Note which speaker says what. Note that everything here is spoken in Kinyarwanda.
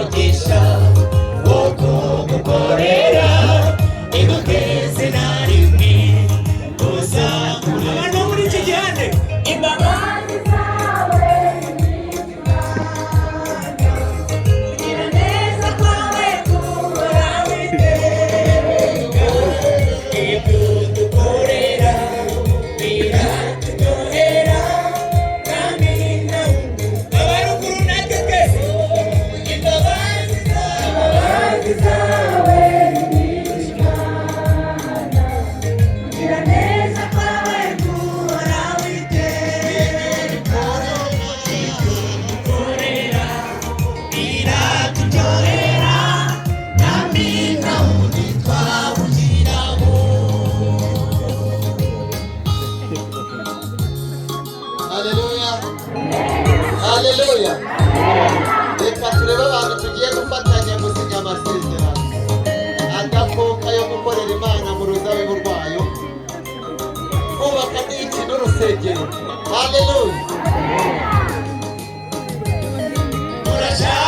Speaker 1: umugisha wo kugukorera iguteze na rimwe uzakura abantu muri iki gihande imbabazi zawe kugira neza kwawe guhora witeka ibyo dukorera biraturyohera kandi abaruguru natwe twese imbabazi zawe kugira neza kwawe guhora witeka ibyo dukorera biraturyohera kandi nta wundi twabugiraho.
Speaker 2: Haleluya. Haleluya. Reka turebe abantu tugiye gufatanya gusinya amasezerano adakuka yo gukorera Imana mu ruzabibu rwayo kubaka n'iki n'urusengero. Haleluya.
Speaker 1: Murashaka